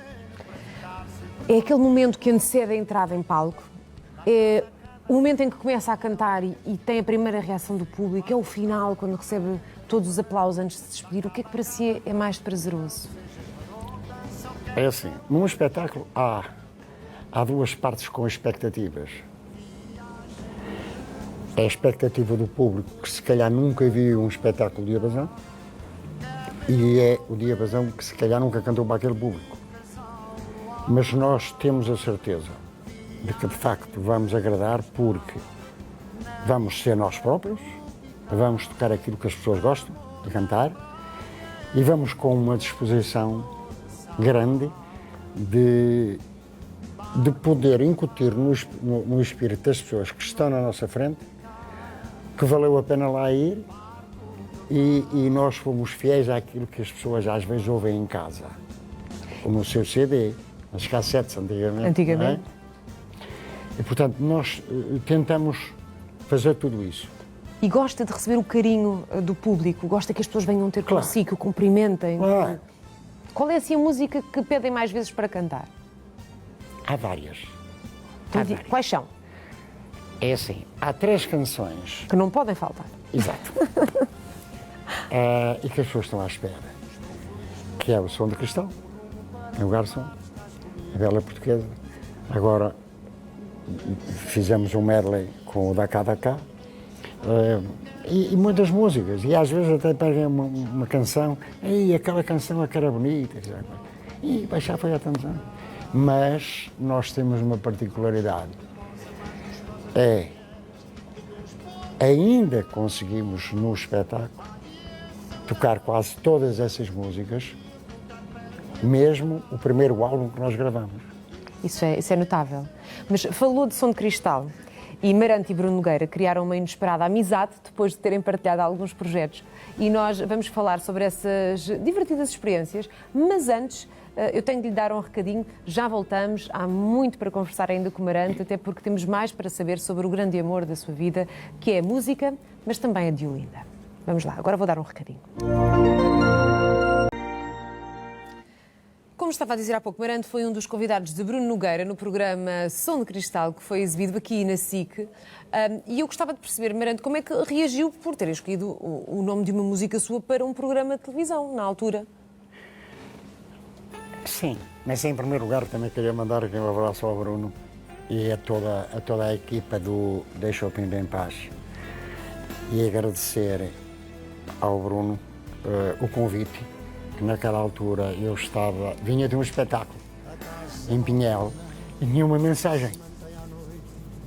É aquele momento que antecede a entrada em palco? É o momento em que começa a cantar e tem a primeira reação do público? É o final, quando recebe todos os aplausos antes de se despedir? O que é que para si é mais prazeroso? É assim, num espetáculo há duas partes com expectativas. É a expectativa do público, que se calhar nunca viu um espetáculo de Diapasão, e é o Diapasão que se calhar nunca cantou para aquele público. Mas nós temos a certeza de que de facto vamos agradar, porque vamos ser nós próprios, vamos tocar aquilo que as pessoas gostam de cantar e vamos com uma disposição grande de poder incutir no espírito das pessoas que estão na nossa frente que valeu a pena lá ir e nós fomos fiéis àquilo que as pessoas às vezes ouvem em casa, como no seu CD, nas cassetes antigamente. Não é? E portanto nós tentamos fazer tudo isso. E gosta de receber o carinho do público? Gosta que as pessoas venham ter Claro. consigo, que o cumprimentem? Claro. Qual é assim a música que pedem mais vezes para cantar? Há várias. Quais são? É assim, há 3 canções. Que não podem faltar. Exato. E que as pessoas estão à espera. Que é o Som de Cristal, é o Garçom, a Vela Portuguesa. Agora fizemos um medley com o Dacá Dacá. E muitas músicas. E às vezes até pegam uma canção, e aquela canção é que era bonita. E já foi há tantos anos. Mas nós temos uma particularidade. Ainda conseguimos no espetáculo tocar quase todas essas músicas, mesmo o primeiro álbum que nós gravamos. Isso é notável. Mas falou de Som de Cristal e Marante e Bruno Nogueira criaram uma inesperada amizade depois de terem partilhado alguns projetos. E nós vamos falar sobre essas divertidas experiências, mas antes eu tenho de lhe dar um recadinho. Já voltamos, há muito para conversar ainda com o Marante, até porque temos mais para saber sobre o grande amor da sua vida, que é a música, mas também a de Olinda. Vamos lá, agora vou dar um recadinho. Como estava a dizer há pouco, Marante foi um dos convidados de Bruno Nogueira no programa Som de Cristal, que foi exibido aqui na SIC. E eu gostava de perceber, Marante, como é que reagiu por ter escolhido o nome de uma música sua para um programa de televisão, na altura? Sim, mas em primeiro lugar também queria mandar aqui um abraço ao Bruno e a toda a equipa do Deixa o Pinto em Paz. E agradecer ao Bruno o convite, que naquela altura eu vinha de um espetáculo em Pinhel e tinha uma mensagem.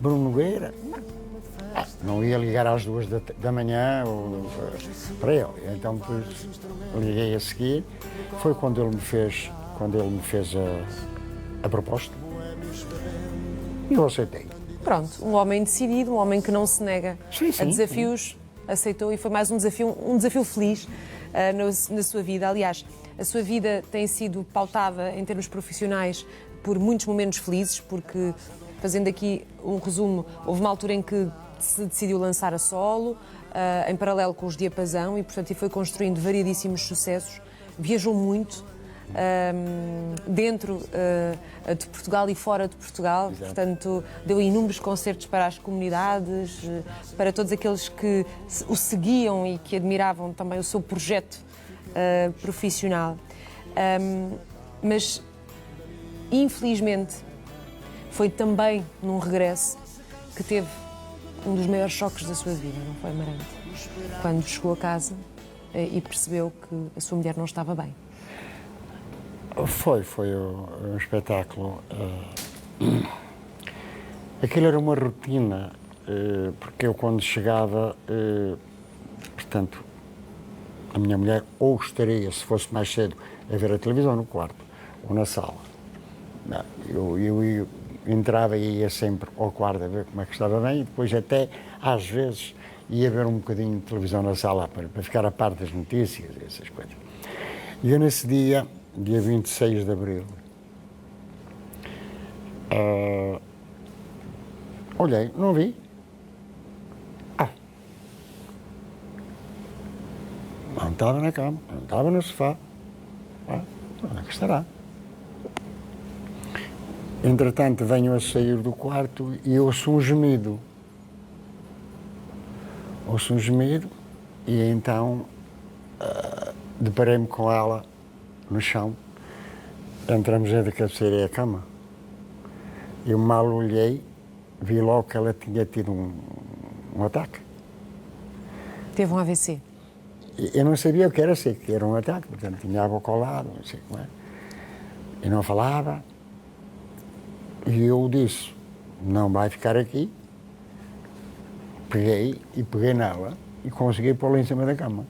Bruno Nogueira, não ia ligar às 2 da manhã para ele. Então depois liguei a seguir, foi quando ele me fez a proposta e eu aceitei. Pronto, um homem decidido, um homem que não se nega a desafios, aceitou e foi mais um desafio feliz na sua vida. Aliás, a sua vida tem sido pautada em termos profissionais por muitos momentos felizes, porque, fazendo aqui um resumo, houve uma altura em que tarde se decidiu lançar a solo, em paralelo com os Diapasão, e portanto e foi construindo variedíssimos sucessos. Viajou muito, dentro de Portugal e fora de Portugal. Exato. Portanto, deu inúmeros concertos para as comunidades, para todos aqueles que o seguiam e que admiravam também o seu projeto profissional. Mas, infelizmente, foi também num regresso que teve um dos maiores choques da sua vida, não foi, Amarante? Quando chegou a casa e percebeu que a sua mulher não estava bem. Foi um espetáculo. Aquilo era uma rotina, porque eu quando chegava, portanto, a minha mulher ou estaria, se fosse mais cedo, a ver a televisão no quarto ou na sala. Não, eu entrava e ia sempre ao quarto a ver como é que estava bem e depois até, às vezes, ia ver um bocadinho de televisão na sala para ficar a par das notícias e essas coisas. E eu nesse dia 26 de Abril, olhei, não vi. Não estava na cama, não estava no sofá. Onde é que estará? Entretanto, venho a sair do quarto e ouço um gemido. Ouço um gemido e então deparei-me com ela no chão. Entramos entre a cabeceira e a cama. Eu mal olhei, vi logo que ela tinha tido um ataque. Teve um AVC? Eu não sabia o que era, sei que era um ataque, portanto tinha a boca ao lado, não sei como é. E não falava. E eu disse, não vai ficar aqui. Peguei nela e consegui pô-la em cima da cama.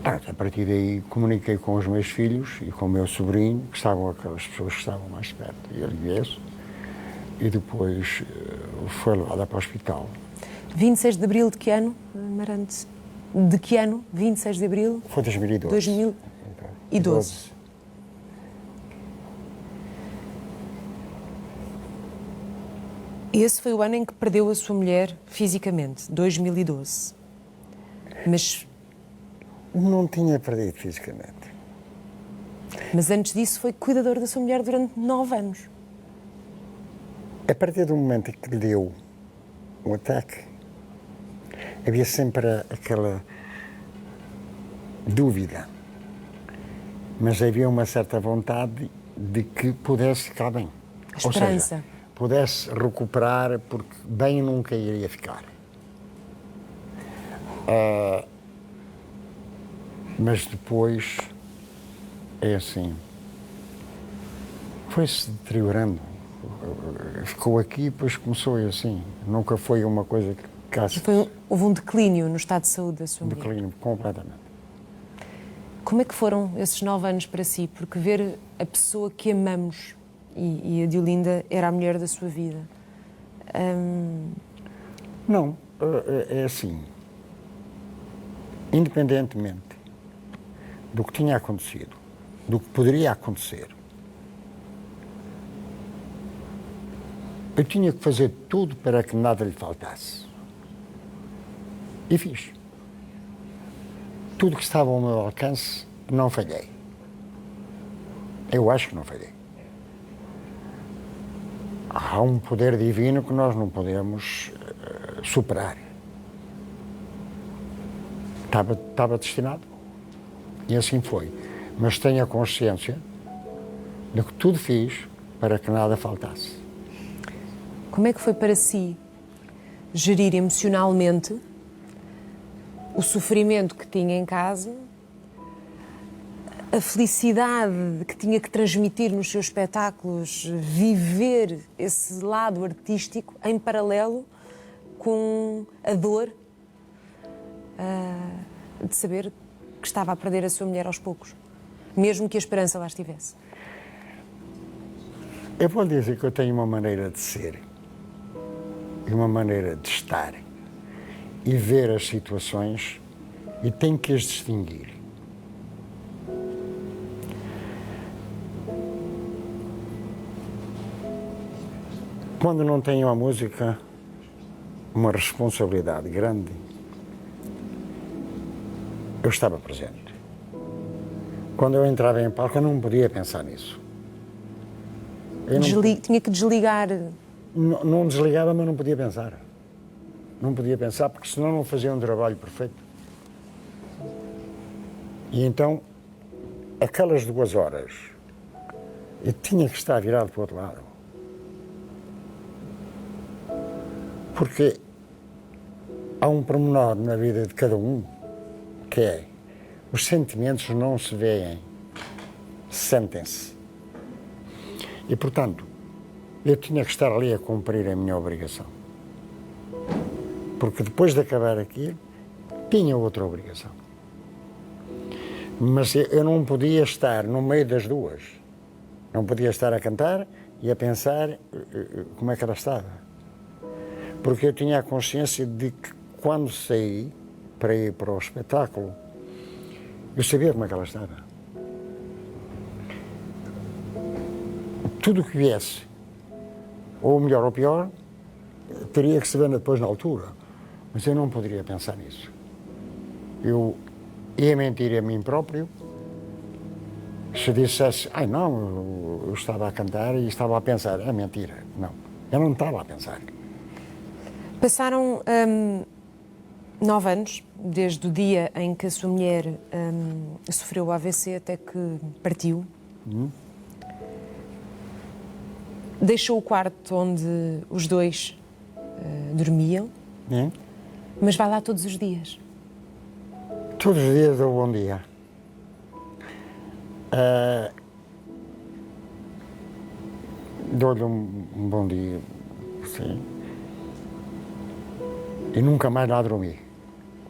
A partir daí comuniquei com os meus filhos e com o meu sobrinho, que estavam aquelas pessoas que estavam mais perto, e ele viesse, e depois foi levada para o hospital. 26 de Abril de que ano, Amarante? De que ano? 26 de Abril? Foi 2012. 2012. Esse foi o ano em que perdeu a sua mulher fisicamente, 2012. Mas... Não tinha perdido fisicamente. Mas antes disso foi cuidador da sua mulher durante 9 anos. A partir do momento em que lhe deu um ataque, havia sempre aquela dúvida, mas havia uma certa vontade de que pudesse ficar bem. A esperança. Ou seja, pudesse recuperar, porque bem nunca iria ficar. Mas depois, é assim, foi-se deteriorando. Ficou aqui e depois começou assim. Nunca foi uma coisa que... Houve um declínio no estado de saúde da sua mulher? Declínio, completamente. Como é que foram esses 9 anos para si? Porque ver a pessoa que amamos, e a Diolinda era a mulher da sua vida. Não, é assim. Independentemente do que tinha acontecido, do que poderia acontecer, eu tinha que fazer tudo para que nada lhe faltasse. E fiz. Tudo que estava ao meu alcance, não falhei. Eu acho que não falhei. Há um poder divino que nós não podemos superar. Estava destinado. E assim foi. Mas tenho a consciência de que tudo fiz para que nada faltasse. Como é que foi para si gerir emocionalmente o sofrimento que tinha em casa, a felicidade que tinha que transmitir nos seus espetáculos, viver esse lado artístico em paralelo com a dor de saber que estava a perder a sua mulher aos poucos, mesmo que a esperança lá estivesse? Eu vou dizer que eu tenho uma maneira de ser e uma maneira de estar e ver as situações e tenho que as distinguir. quando não tenho a música, uma responsabilidade grande, eu estava presente. Quando eu entrava em palco, eu não podia pensar nisso. Tinha que desligar. Não desligava, mas não podia pensar. Não podia pensar, porque senão não fazia um trabalho perfeito. E então, aquelas 2 horas, eu tinha que estar virado para o outro lado. Porque há um pormenor na vida de cada um, que é, os sentimentos não se veem, sentem-se. E, portanto, eu tinha que estar ali a cumprir a minha obrigação. Porque depois de acabar aquilo, tinha outra obrigação. Mas eu não podia estar no meio das duas. Não podia estar a cantar e a pensar como é que ela estava. Porque eu tinha a consciência de que quando saí para ir para o espetáculo, eu sabia como é que ela estava. Tudo o que viesse, ou melhor ou pior, teria que se ver depois na altura. Mas eu não poderia pensar nisso. Eu ia mentir a mim próprio se dissesse, ai não, eu estava a cantar e estava a pensar. É mentira. Não, eu não estava a pensar. Passaram 9 anos, desde o dia em que a sua mulher sofreu o AVC até que partiu. Deixou o quarto onde os dois dormiam, mas vai lá todos os dias. Todos os dias dou bom dia. Dou-lhe um bom dia, sim. E nunca mais lá dormi.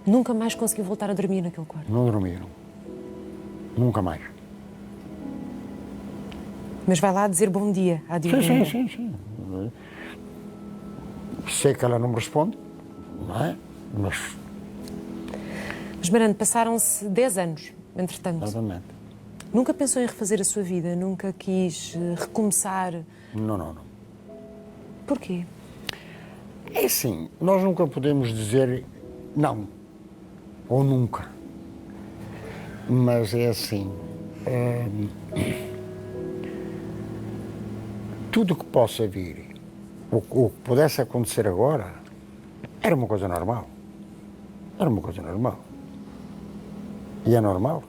Nunca mais conseguiu voltar a dormir naquele quarto? Não dormiram. Nunca mais. Mas vai lá dizer bom dia à Diolinda? Sim. Sei que ela não me responde, não é? Mas Marando, passaram-se 10 anos, entretanto. exatamente. Nunca pensou em refazer a sua vida? Nunca quis recomeçar? Não. Porquê? É assim, nós nunca podemos dizer não, ou nunca. Mas é assim, tudo que possa vir, o que pudesse acontecer agora, era uma coisa normal. Era uma coisa normal. E é normal.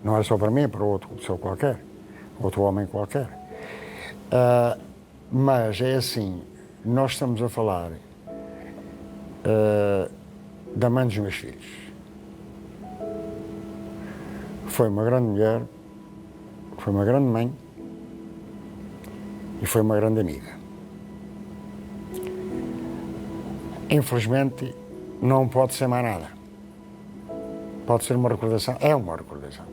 Não é só para mim, é para outra pessoa qualquer, outro homem qualquer. Mas é assim, nós estamos a falar da mãe dos meus filhos. Foi uma grande mulher, foi uma grande mãe e foi uma grande amiga. Infelizmente, não pode ser mais nada. Pode ser uma recordação, é uma recordação.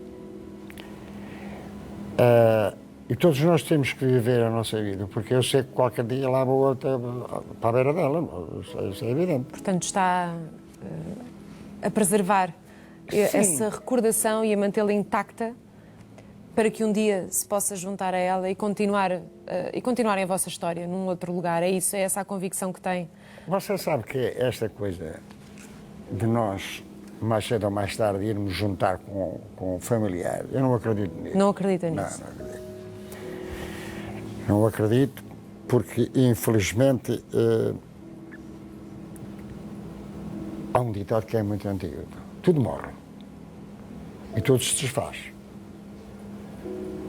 E todos nós temos que viver a nossa vida, porque eu sei que qualquer dia lá vou até para a beira dela, isso é evidente. Portanto, está a preservar essa recordação e a mantê-la intacta para que um dia se possa juntar a ela e continuarem a vossa história num outro lugar. É isso, é essa a convicção que tem. Você sabe que esta coisa de nós, mais cedo ou mais tarde, irmos juntar com familiares, eu não acredito nisso. Não acredita nisso? Não acredito. Não acredito porque, infelizmente, há um ditado que é muito antigo. Tudo morre e tudo se desfaz.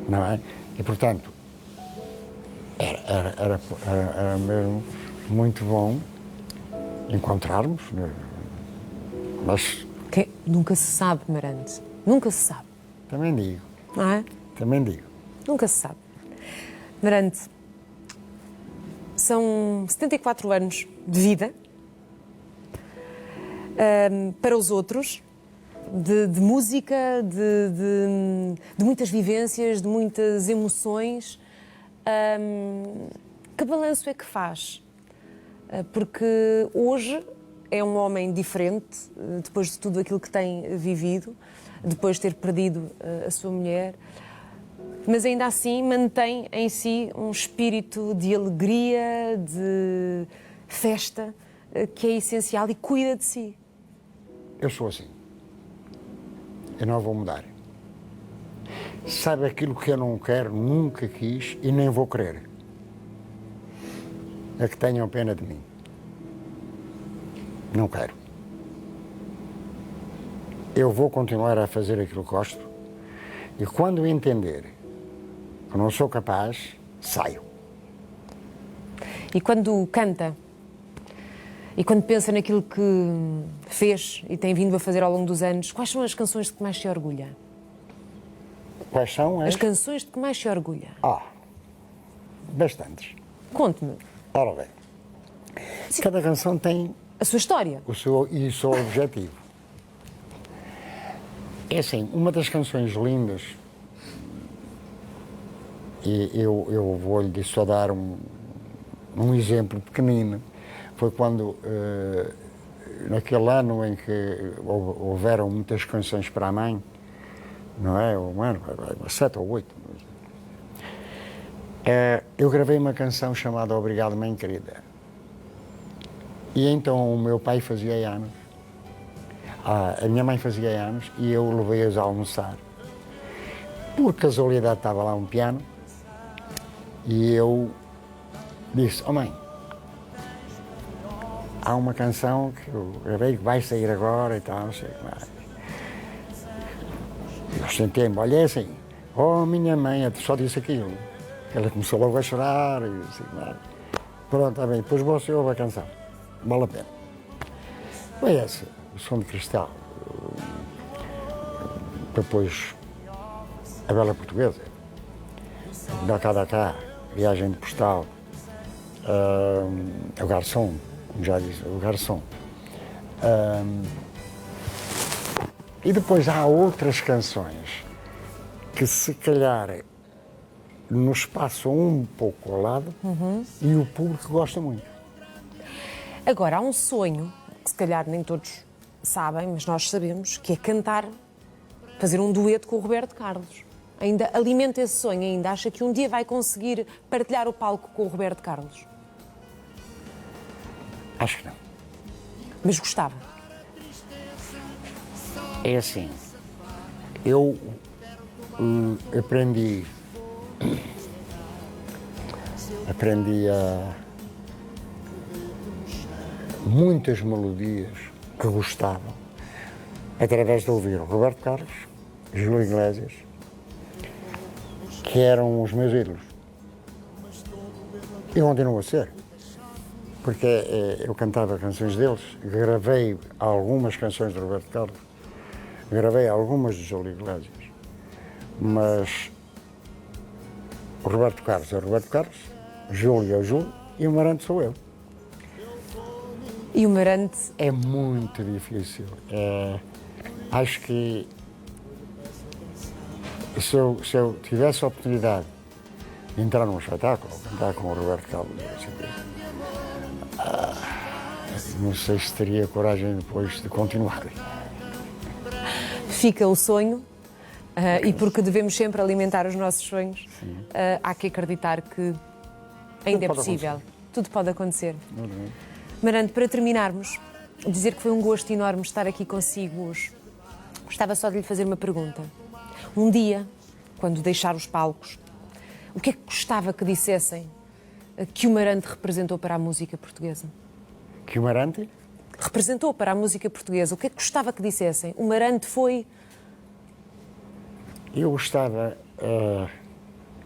Não é? E, portanto, era mesmo muito bom encontrarmos, mas... Nunca se sabe, Marante. Nunca se sabe. Também digo. Não é? Também digo. Nunca se sabe. Marante, são 74 anos de vida para os outros, de música, de muitas vivências, de muitas emoções. Que balanço é que faz? Porque hoje é um homem diferente, depois de tudo aquilo que tem vivido, depois de ter perdido a sua mulher. mas ainda assim mantém em si um espírito de alegria, de festa, que é essencial e cuida de si. Eu sou assim. Eu não vou mudar. Sabe aquilo que eu não quero, nunca quis e nem vou querer? É que tenham pena de mim. Não quero. Eu vou continuar a fazer aquilo que gosto e quando entender que não sou capaz, saio. E quando canta, e quando pensa naquilo que fez e tem vindo a fazer ao longo dos anos, quais são as canções de que mais se orgulha? Quais são As canções de que mais se orgulha? Bastantes. Conte-me. Ora bem, cada canção tem A sua história. o seu objetivo. É assim, uma das canções lindas, e eu vou-lhe só dar um exemplo pequenino, foi quando, naquele ano em que houveram muitas canções para a mãe, não é? Um ano, 7 ou 8. Eu gravei uma canção chamada Obrigado, Mãe Querida. E então o meu pai fazia anos, a minha mãe fazia anos e eu levei-as a almoçar. Por casualidade estava lá um piano e eu disse, mãe, há uma canção que eu gravei que vai sair agora e tal, não sei o que mais. Eu sentei-me, olha assim, minha mãe, só disse aquilo. Ela começou logo a chorar e assim, pronto, está bem, depois você ouve a canção, vale a pena. Foi essa, o Som de Cristal. Depois, a Bela Portuguesa, Da Cá, Viagem de Postal, o Garçom, como já disse, o Garçom. E depois há outras canções que se calhar nos passam um pouco ao lado e o público gosta muito. Agora, há um sonho, que se calhar nem todos sabem, mas nós sabemos, que é cantar, fazer um dueto com o Roberto Carlos. Ainda alimenta esse sonho, ainda acha que um dia vai conseguir partilhar o palco com o Roberto Carlos? Acho que não. Mas gostava. É assim, eu aprendi a muitas melodias que gostava através de ouvir o Roberto Carlos, Júlio Iglesias, que eram os meus ídolos. E continuam a ser, porque eu cantava canções deles, gravei algumas canções de Roberto Carlos, gravei algumas de Júlio Iglesias, mas o Roberto Carlos é o Roberto Carlos, Júlio é o Júlio e o Marante sou eu. E o Marante? É muito difícil. Acho que se eu tivesse a oportunidade de entrar num espetáculo, cantar com o Roberto Carlos, não sei se teria coragem depois de continuar. Fica o sonho, e porque devemos sempre alimentar os nossos sonhos, há que acreditar que ainda é possível. Tudo pode acontecer. Marante, para terminarmos, dizer que foi um gosto enorme estar aqui consigo hoje. Gostava só de lhe fazer uma pergunta. Um dia, quando deixar os palcos, o que é que gostava que dissessem que o Marante representou para a música portuguesa? Que o Marante? Representou para a música portuguesa. O que é que gostava que dissessem? O Marante foi... Eu gostava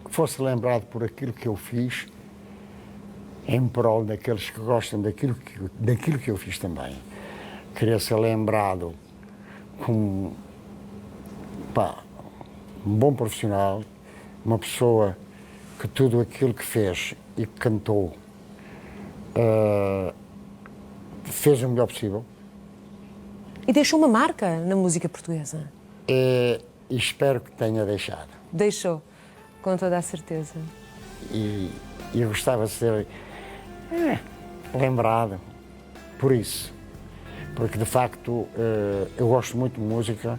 que fosse lembrado por aquilo que eu fiz em prol daqueles que gostam daquilo que eu fiz também. Queria ser lembrado como um bom profissional, uma pessoa que tudo aquilo que fez e que cantou fez o melhor possível. E deixou uma marca na música portuguesa. E espero que tenha deixado. Deixou, com toda a certeza. E eu gostava de ser lembrado por isso. Porque, de facto, eu gosto muito de música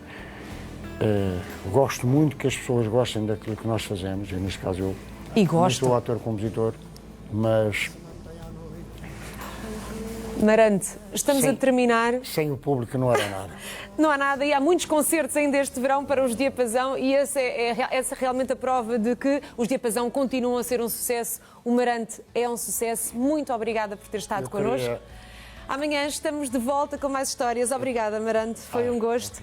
Gosto muito que as pessoas gostem daquilo que nós fazemos, e neste caso eu E não gostam. sou ator-compositor, mas Marante, estamos Sim. a terminar. sem o público não era nada. Não há nada e há muitos concertos ainda este verão para os Diapasão e essa é realmente a prova de que os Diapasão continuam a ser um sucesso. O Marante é um sucesso. Muito obrigada por ter estado Eu connosco. queria- Amanhã estamos de volta com mais histórias. Obrigada, Marante. Foi um gosto.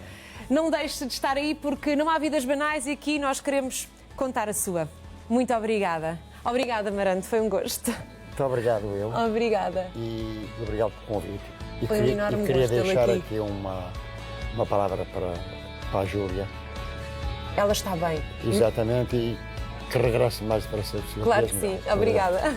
Não deixe de estar aí porque não há vidas banais e aqui nós queremos contar a sua. Muito obrigada. Obrigada, Marante. Foi um gosto. Muito obrigado, eu. Obrigada. E obrigado pelo convite. E Foi um enorme queria gosto tê-la deixar aqui. aqui uma palavra para a Júlia. Ela está bem. Exatamente, e que regresse mais para ser possível. Claro que sim. Obrigada.